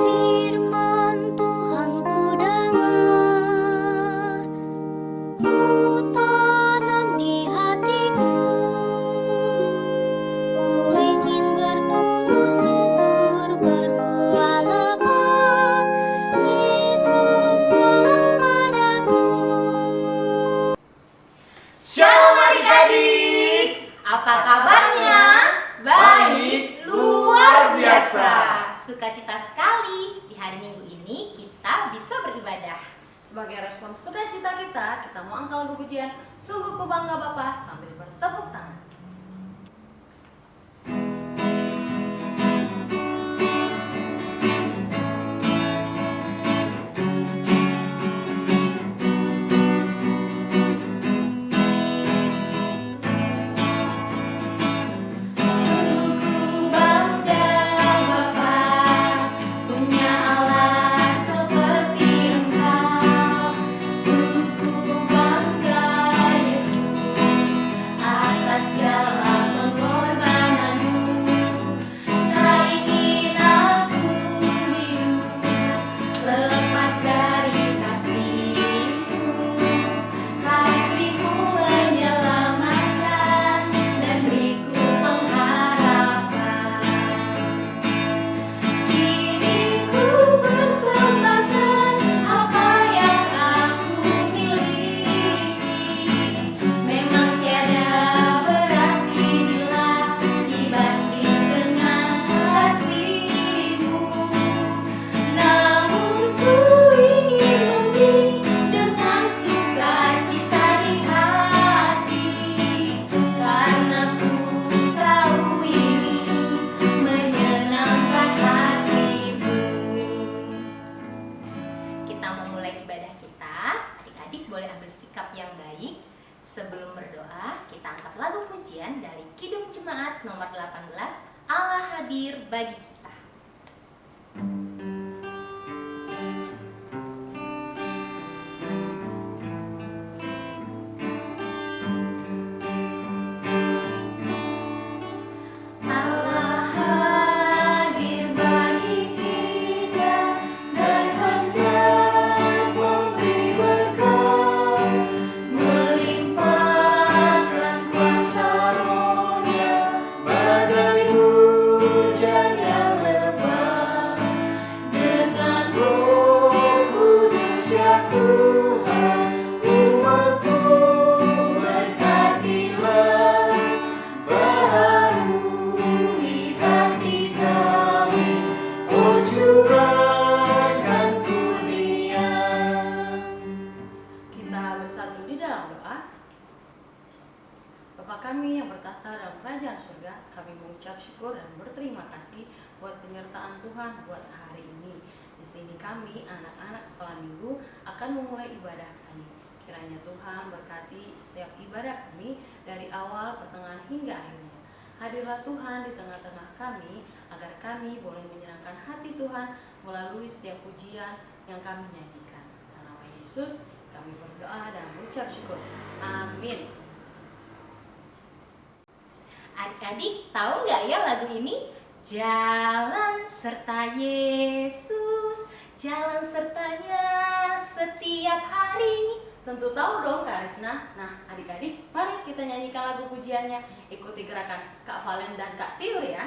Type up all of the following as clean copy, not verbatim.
Firman Tuhan ku dengar, ku tanam di hatiku. Ku ingin bertumbuh subur, berbuah lebat. Yesus tolong padaku. Shalom adik-adik, apa kabarnya? Baik, luar biasa. Sukacita sekali di hari Minggu ini kita bisa beribadah. Sebagai respon sukacita kita mau angkat lagu pujian Sungguh Ku Bangga Bapa sambil bertepuk tangan. Sebelum berdoa, kita angkat lagu pujian dari Kidung Jemaat nomor 18, Allah hadir bagi kita. Bapa kami yang bertahta dalam kerajaan surga, kami mengucap syukur dan berterima kasih buat penyertaan Tuhan buat hari ini. Di sini kami, anak-anak sekolah minggu, akan memulai ibadah kami. Kiranya Tuhan berkati setiap ibadah kami dari awal, pertengahan hingga akhirnya. Hadirlah Tuhan di tengah-tengah kami, agar kami boleh menyenangkan hati Tuhan melalui setiap pujian yang kami nyanyikan. Dalam nama Yesus, kami berdoa dan mengucap syukur. Amin. Adik-adik, tahu nggak ya lagu ini? Jalan serta Yesus, jalan sertanya setiap hari. Tentu tahu dong Kak Arisna. Nah adik-adik, mari kita nyanyikan lagu pujiannya. Ikuti gerakan Kak Valen dan Kak Tiur ya.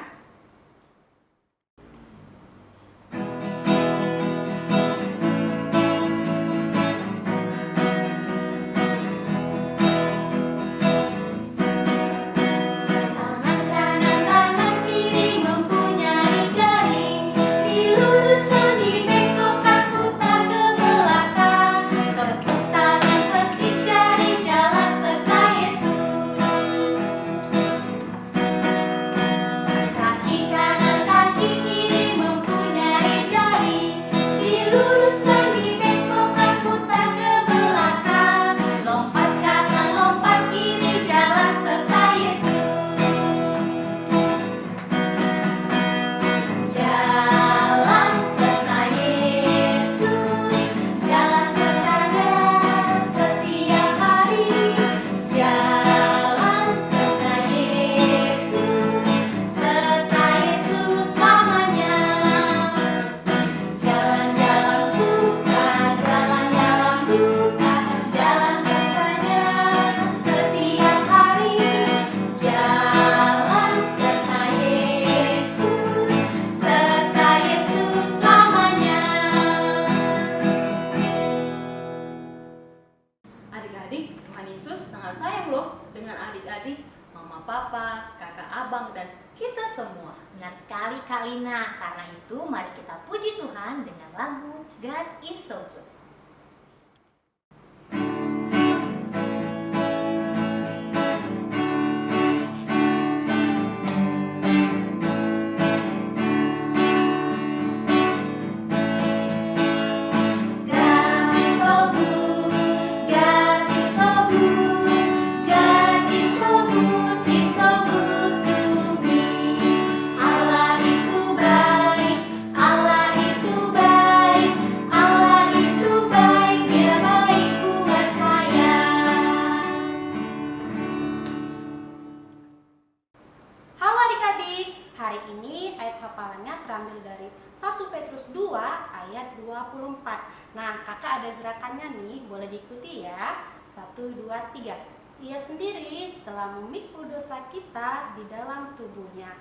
dan kita semua. Benar sekali Kak Lina, karena itu mari kita puji Tuhan dengan lagu God is so good. Hari ini ayat hafalannya terambil dari 1 Petrus 2 ayat 24. Nah, kakak ada gerakannya nih, boleh diikuti ya. 1, 2, 3. Ia sendiri telah memikul dosa kita di dalam tubuhnya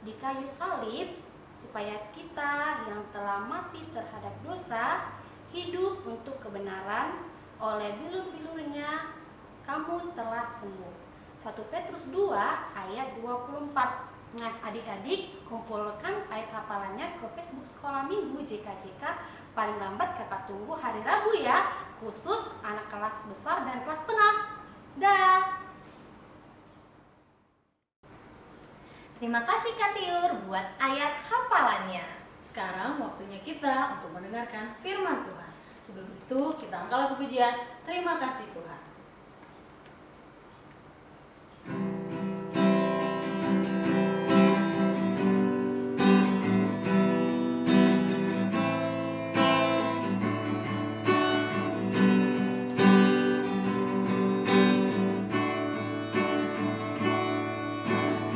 di kayu salib, supaya kita yang telah mati terhadap dosa hidup untuk kebenaran. Oleh bilur-bilurnya kamu telah sembuh. 1 Petrus 2 ayat 24. Nah, adik-adik kumpulkan ayat hafalannya ke Facebook Sekolah Minggu JKJK. Paling lambat kakak tunggu hari Rabu ya, khusus anak kelas besar dan kelas tengah. Dah. Terima kasih Kak Tiur buat ayat hafalannya. Sekarang waktunya kita untuk mendengarkan firman Tuhan. Sebelum itu kita angkat lagu pujian, terima kasih Tuhan.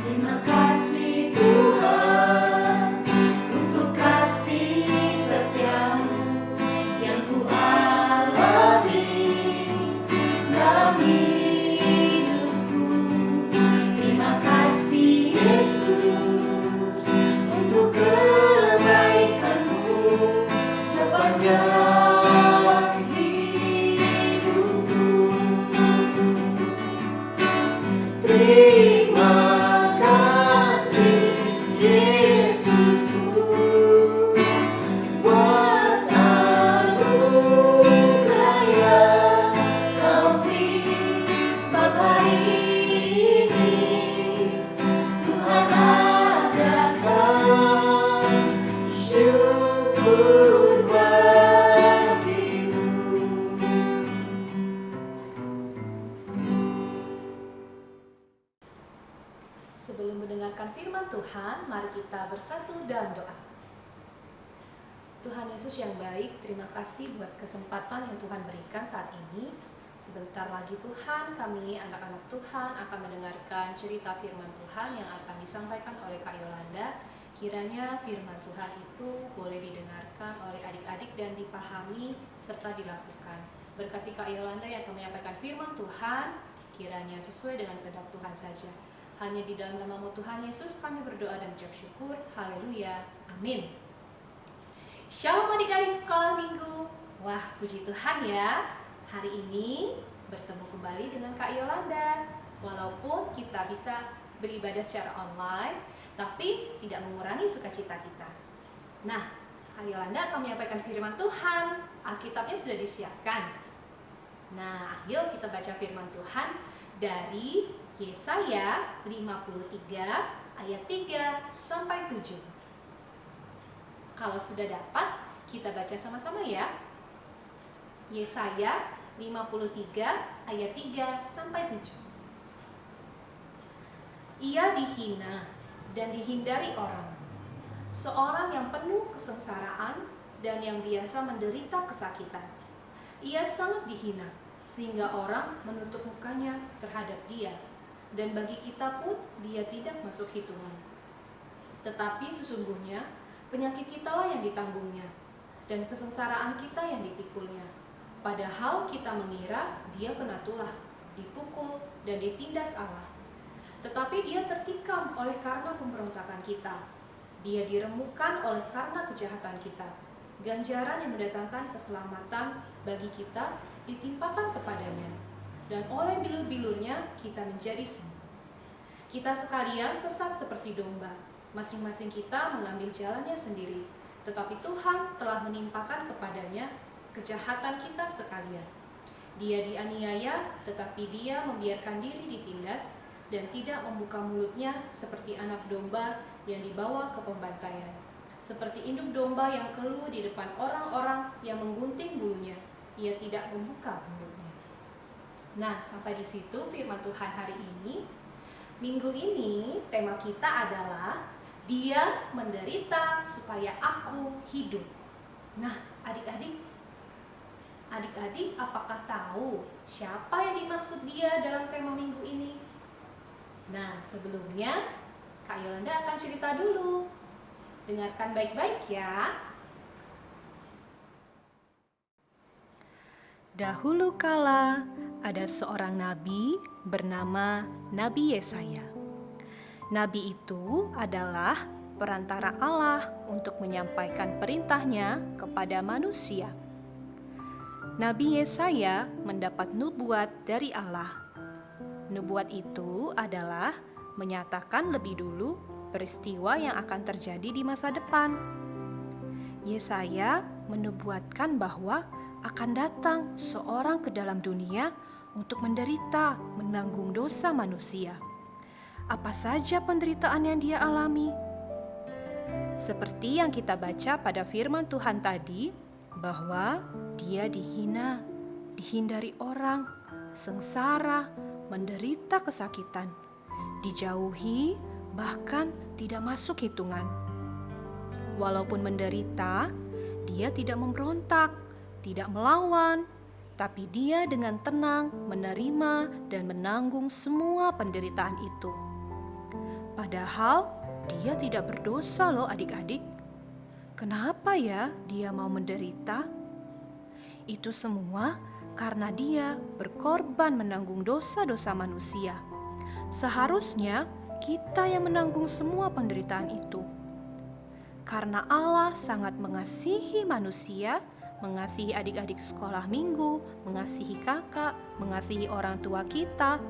Terima kasih Tuhan untuk kasih setiamu yang ku alami dalam hidupku. Terima kasih Yesus untuk kebaikanmu sepanjang hidupku. Terima kasih Yesusku buat anugerah yang kau beri sebab hari ini Tuhan adakan syukur bagimu. Sebelum mendengarkan firman Tuhan, mari kita bersatu dalam doa. Tuhan Yesus yang baik, terima kasih buat kesempatan yang Tuhan berikan saat ini. Sebentar lagi Tuhan, kami anak-anak Tuhan akan mendengarkan cerita firman Tuhan yang akan disampaikan oleh Kak Yolanda. Kiranya firman Tuhan itu boleh didengarkan oleh adik-adik dan dipahami serta dilakukan. Berkati Kak Yolanda yang akan menyampaikan firman Tuhan, kiranya sesuai dengan kehendak Tuhan saja. Hanya di dalam nama-Mu Tuhan Yesus kami berdoa dan ucap syukur. Haleluya. Amin. Shalom adik-adik sekolah minggu. Wah, puji Tuhan ya. Hari ini bertemu kembali dengan Kak Yolanda. Walaupun kita bisa beribadah secara online, tapi tidak mengurangi sukacita kita. Nah, Kak Yolanda akan menyampaikan firman Tuhan. Alkitabnya sudah disiapkan. Nah, ayo kita baca firman Tuhan dari Yesaya 53 ayat 3 sampai 7. Kalau sudah dapat, kita baca sama-sama ya. Yesaya 53 ayat 3 sampai 7. Ia dihina dan dihindari orang, seorang yang penuh kesengsaraan dan yang biasa menderita kesakitan. Ia sangat dihina sehingga orang menutup mukanya terhadap dia. Dan bagi kita pun dia tidak masuk hitungan. Tetapi sesungguhnya penyakit kitalah yang ditanggungnya, dan kesengsaraan kita yang dipikulnya. Padahal kita mengira dia kena tulah, dipukul, dan ditindas Allah. Tetapi dia tertikam oleh karena pemberontakan kita. Dia diremukkan oleh karena kejahatan kita. Ganjaran yang mendatangkan keselamatan bagi kita ditimpakan kepadanya. Dan oleh bilur-bilurnya kita menjadi sembuh. Kita sekalian sesat seperti domba. Masing-masing kita mengambil jalannya sendiri. Tetapi Tuhan telah menimpakan kepadanya kejahatan kita sekalian. Dia dianiaya, tetapi dia membiarkan diri ditindas dan tidak membuka mulutnya seperti anak domba yang dibawa ke pembantaian. Seperti induk domba yang keluh di depan orang-orang yang menggunting bulunya, ia tidak membuka mulutnya. Nah, sampai di situ firman Tuhan hari ini. Minggu ini tema kita adalah Dia menderita supaya aku hidup. Nah, adik-adik apakah tahu siapa yang dimaksud dia dalam tema minggu ini? Nah, sebelumnya Kak Yolanda akan cerita dulu. Dengarkan baik-baik ya. Dahulu kala ada seorang nabi bernama Nabi Yesaya. Nabi itu adalah perantara Allah untuk menyampaikan perintahnya kepada manusia. Nabi Yesaya mendapat nubuat dari Allah. Nubuat itu adalah menyatakan lebih dulu peristiwa yang akan terjadi di masa depan. Yesaya menubuatkan bahwa akan datang seorang ke dalam dunia untuk menderita, menanggung dosa manusia. Apa saja penderitaan yang dia alami? Seperti yang kita baca pada firman Tuhan tadi, bahwa dia dihina, dihindari orang, sengsara, menderita kesakitan, dijauhi, bahkan tidak masuk hitungan. Walaupun menderita, dia tidak memberontak, tidak melawan, tapi dia dengan tenang menerima dan menanggung semua penderitaan itu. Padahal dia tidak berdosa loh adik-adik. Kenapa ya dia mau menderita? Itu semua karena dia berkorban menanggung dosa-dosa manusia. Seharusnya kita yang menanggung semua penderitaan itu. Karena Allah sangat mengasihi manusia, mengasihi adik-adik sekolah minggu, mengasihi kakak, mengasihi orang tua kita.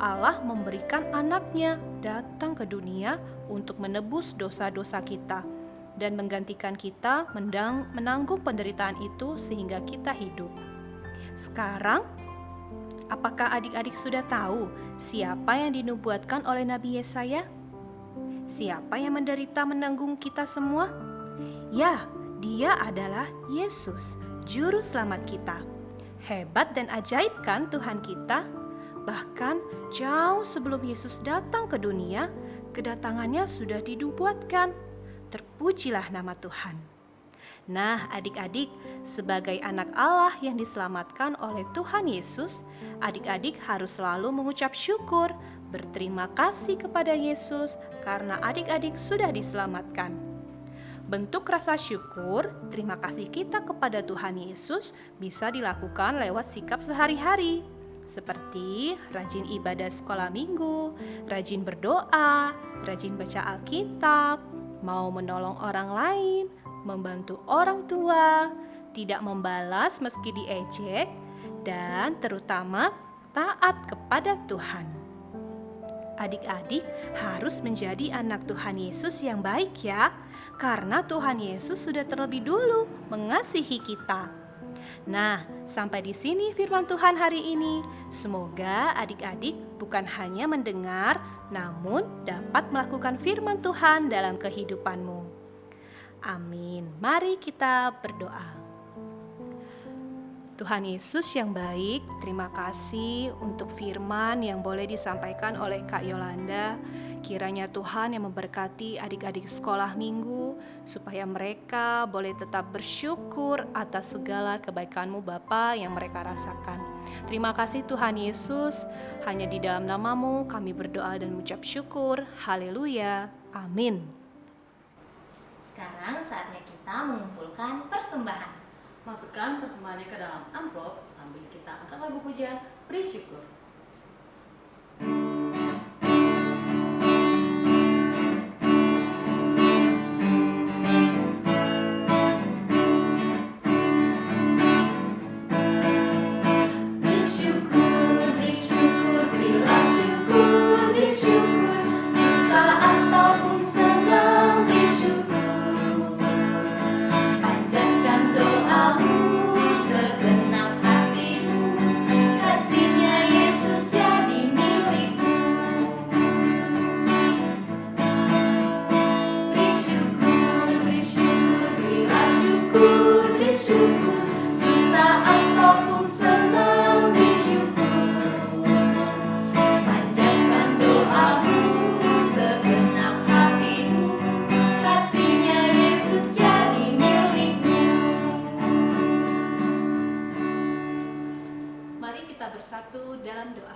Allah memberikan anaknya datang ke dunia untuk menebus dosa-dosa kita dan menggantikan kita menanggung penderitaan itu sehingga kita hidup. Sekarang, apakah adik-adik sudah tahu siapa yang dinubuatkan oleh Nabi Yesaya? Siapa yang menderita menanggung kita semua? Ya, dia adalah Yesus, Juru Selamat kita. Hebat dan ajaib kan Tuhan kita? Bahkan jauh sebelum Yesus datang ke dunia, kedatangannya sudah dinubuatkan. Terpujilah nama Tuhan. Nah, adik-adik, sebagai anak Allah yang diselamatkan oleh Tuhan Yesus, adik-adik harus selalu mengucap syukur, berterima kasih kepada Yesus karena adik-adik sudah diselamatkan. Bentuk rasa syukur, terima kasih kita kepada Tuhan Yesus bisa dilakukan lewat sikap sehari-hari, seperti rajin ibadah sekolah minggu, rajin berdoa, rajin baca Alkitab, mau menolong orang lain, membantu orang tua, tidak membalas meski diejek, dan terutama taat kepada Tuhan. Adik-adik harus menjadi anak Tuhan Yesus yang baik ya, karena Tuhan Yesus sudah terlebih dulu mengasihi kita. Nah, sampai di sini firman Tuhan hari ini. Semoga adik-adik bukan hanya mendengar, namun dapat melakukan firman Tuhan dalam kehidupanmu. Amin. Mari kita berdoa. Tuhan Yesus yang baik, terima kasih untuk firman yang boleh disampaikan oleh Kak Yolanda. Kiranya Tuhan yang memberkati adik-adik sekolah minggu, supaya mereka boleh tetap bersyukur atas segala kebaikan-Mu Bapa yang mereka rasakan. Terima kasih Tuhan Yesus, hanya di dalam nama-Mu kami berdoa dan mengucap syukur. Haleluya. Amin. Sekarang saatnya kita mengumpulkan persembahan. Masukkan persembahannya ke dalam amplop sambil kita angkat lagu pujian Beri Syukur. Bersyukur, bersyukur, berilah syukur, bersyukur. bersatu dalam doa.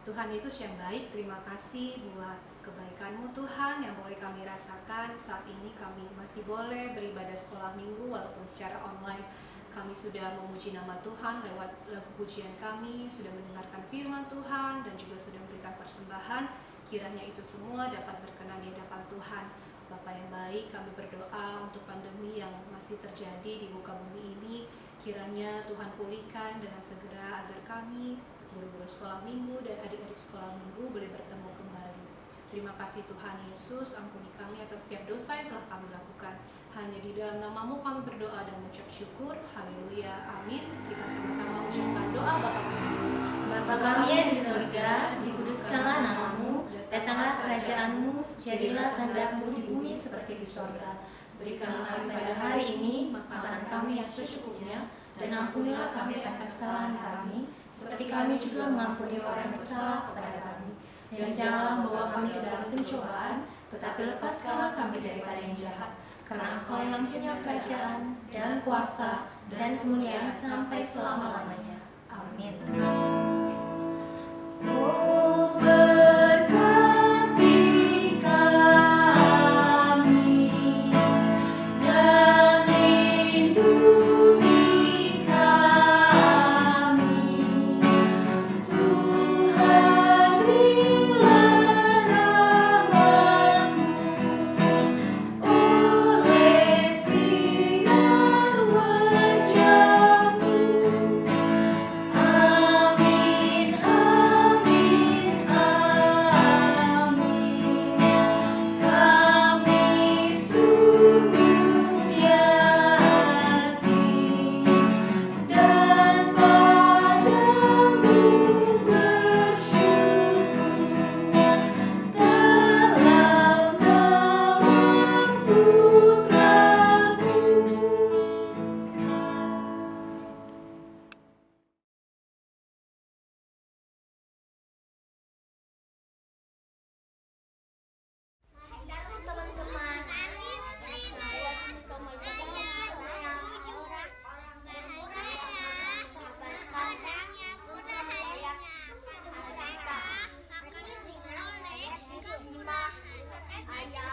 Tuhan Yesus yang baik, terima kasih buat kebaikan-Mu Tuhan yang boleh kami rasakan. Saat ini kami masih boleh beribadah sekolah minggu walaupun secara online. Kami sudah memuji nama Tuhan lewat lagu pujian kami, sudah mendengarkan firman Tuhan dan juga sudah memberikan persembahan. Kiranya itu semua dapat berkenan di hadapan Tuhan. Bapa yang baik, kami berdoa untuk pandemi yang masih terjadi di muka bumi ini. Kiranya Tuhan pulihkan dengan segera agar kami, guru-guru sekolah minggu dan adik-adik sekolah minggu boleh bertemu kembali. Terima kasih Tuhan Yesus, ampuni kami atas setiap dosa yang telah kami lakukan. Hanya di dalam nama-Mu kami berdoa dan mengucap syukur. Haleluya, amin. Kita sama-sama ucapkan doa Bapa kami. Bapa kami yang di surga, dikuduskanlah nama-Mu, datanglah kerajaan-Mu, jadilah kehendak-Mu di bumi seperti di surga. Berikanlah kami pada hari ini makanan kami yang secukupnya, dan ampunilah kami akan kesalahan kami, seperti kami juga mengampuni orang yang bersalah kepada kami. Dan janganlah membawa kami ke dalam pencobaan, tetapi lepaskanlah kami daripada yang jahat. Karena Engkau yang punya kerajaan, dan kuasa, dan kemuliaan sampai selama-lamanya. Amin. Oh, berkati kami dan lindungi kami, Tuhan berilah rahmat-Mu oleh sinar wajah-Mu. Amin, amin, amin. Kami sungguh yakin dan padamu bersyukur dalam nama Putra-Mu. Teman-teman, saya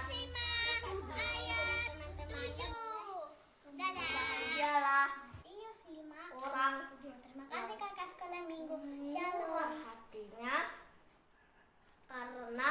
bersama yang orang terima kasih kakak sekolah minggu. Shalom hatinya karena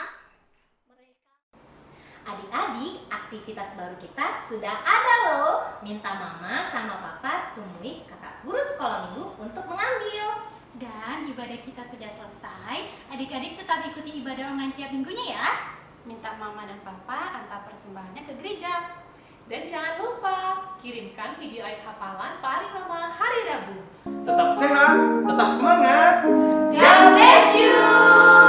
Adik-adik, aktivitas baru kita sudah ada loh. Minta mama sama papa temui kakak guru sekolah minggu untuk mengambil. Dan ibadah kita sudah selesai. Adik-adik tetap ikuti ibadah online tiap minggunya ya. Minta mama dan papa antar persembahannya ke gereja. Dan jangan lupa kirimkan video ayat hafalan paling lama hari Rabu. Tetap sehat, tetap semangat. God bless you.